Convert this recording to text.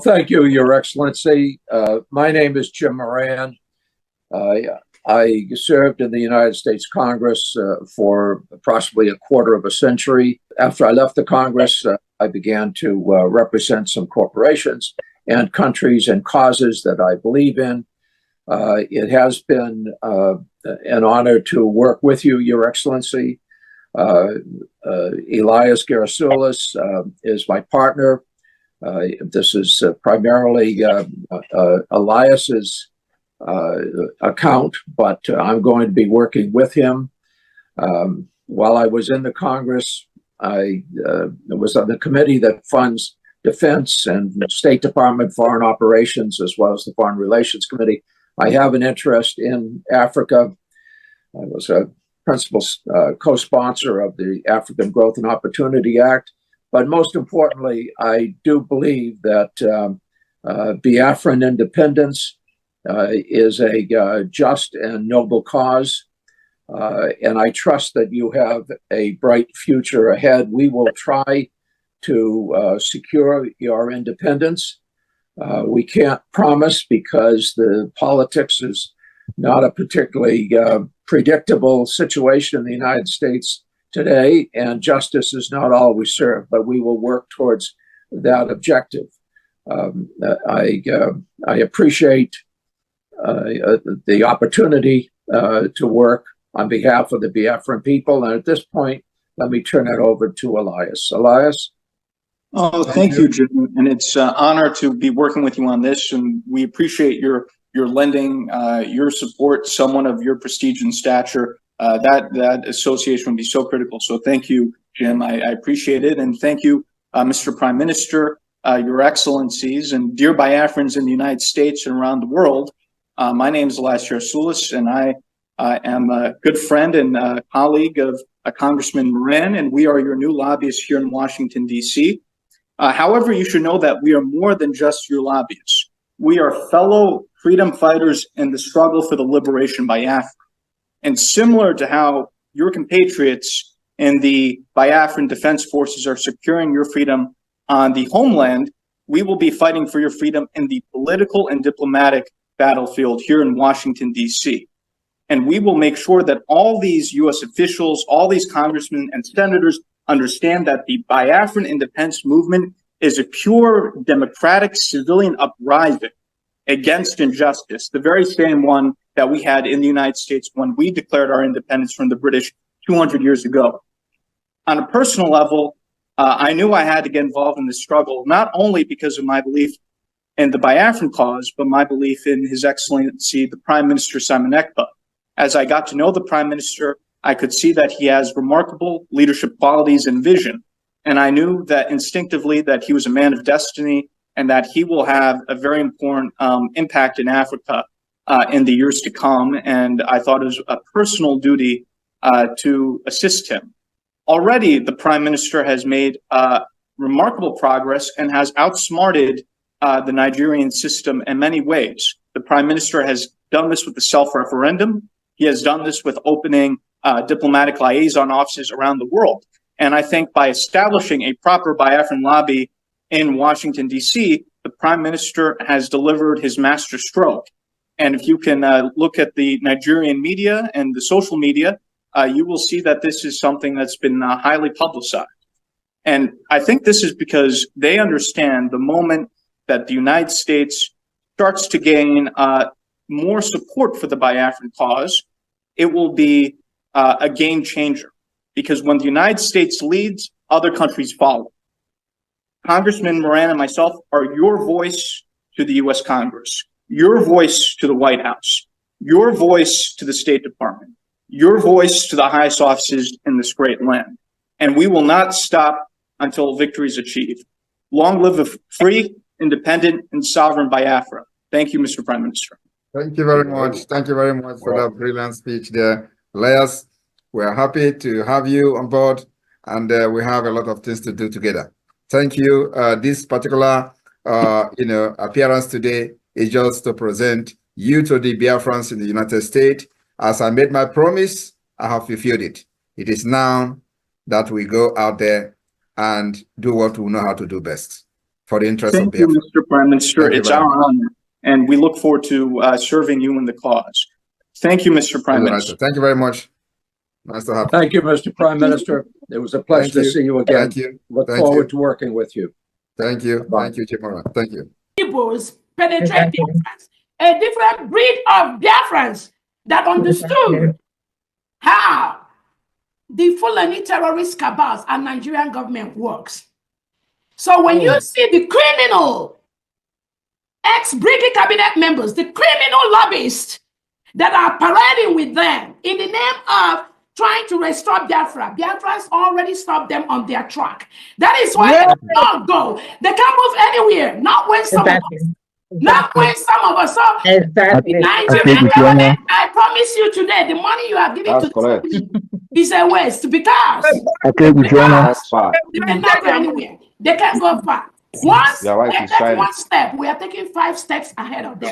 Thank you, Your Excellency. My name is Jim Moran. I served in the United States Congress for approximately a quarter of a century. After I left the Congress, I began to represent some corporations and countries and causes that I believe in. It has been an honor to work with you, Your Excellency. Elias Gerasulis is my partner. This is primarily Elias's account, but I'm going to be working with him. While I was in the Congress, I was on the committee that funds defense and State Department foreign operations, as well as the Foreign Relations Committee. I have an interest in Africa. I was a principal co-sponsor of the African Growth and Opportunity Act. But most importantly, I do believe that Biafran independence is a just and noble cause. And I trust that you have a bright future ahead. We will try to secure your independence. We can't promise because the politics is not a particularly predictable situation in the United States today, and justice is not always served, but we will work towards that objective. I appreciate the opportunity to work on behalf of the Biafran people, and at this point, let me turn it over to Elias. Elias? Oh, thank you, Jim, and it's an honor to be working with you on this, and we appreciate your lending your support to someone of your prestige and stature. That association would be so critical. So thank you, Jim. I appreciate it. And thank you, Mr. Prime Minister, Your Excellencies, and dear Biafrans in the United States and around the world. My name is Elias Gerasulis, and I am a good friend and colleague of Congressman Moran, and we are your new lobbyists here in Washington, D.C. However, you should know that we are more than just your lobbyists. We are fellow freedom fighters in the struggle for the liberation of Biafra. And similar to how your compatriots in the Biafran Defense Forces are securing your freedom on the homeland, we will be fighting for your freedom in the political and diplomatic battlefield here in Washington, D.C. And we will make sure that all these U.S. officials, all these congressmen and senators understand that the Biafran independence movement is a pure democratic civilian uprising against injustice, the very same one that we had in the United States when we declared our independence from the British 200 years ago. On a personal level, I knew I had to get involved in this struggle, not only because of my belief in the Biafran cause, but my belief in His Excellency, the Prime Minister Simon EKPA. As I got to know the Prime Minister, I could see that he has remarkable leadership qualities and vision. And I knew that instinctively that he was a man of destiny and that he will have a very important impact in Africa in the years to come. And I thought it was a personal duty to assist him. Already, the Prime Minister has made remarkable progress and has outsmarted the Nigerian system in many ways. The Prime Minister has done this with the self-referendum. He has done this with opening diplomatic liaison offices around the world. And I think by establishing a proper Biafran lobby in Washington, D.C., the Prime Minister has delivered his master stroke. And if you can look at the Nigerian media and the social media, you will see that this is something that's been highly publicized. And I think this is because they understand the moment that the United States starts to gain more support for the Biafran cause, it will be a game changer. Because when the United States leads, other countries follow. Congressman Moran and myself are your voice to the U.S. Congress, your voice to the White House, your voice to the State Department, your voice to the highest offices in this great land. And we will not stop until victory is achieved. Long live a free, independent, and sovereign Biafra. Thank you, Mr. Prime Minister. Thank you very much. Thank you very much for that brilliant speech there. Elias, we're happy to have you on board, and we have a lot of things to do together. Thank you. This particular appearance today is just to present you to the Biafrans in the United States. As I made my promise, I have fulfilled it. It is now that we go out there and do what we know how to do best. for the interest of Thank you, Biafra. Mr. Prime Minister. Thank you It's very our much. honor, and we look forward to serving you in the cause. Thank you, Mr. Prime Minister. Thank you very much. Nice to have you. Thank you, Mr. Prime Minister. It was a pleasure to see you again. Thank you. Look Thank forward you. to working with you. Thank you. Bye. Thank you, Chimora. Thank you. Igbos penetrate Biafrans, a different breed of Biafrans that understood how the Fulani terrorist cabals and Nigerian government works. So when you see the criminal ex-Brigadier cabinet members, the criminal lobbyists that are parading with them in the name of trying to restore Biafra, Biafrans already stopped them on their track. That is why they don't go. They can't move anywhere. Not when some of us. Not when some of us. So Nigerian government, I promise you today, the money you are giving to the is a waste because they cannot go anywhere. They can't go far. Once they take one step, we are taking 5 steps ahead of them.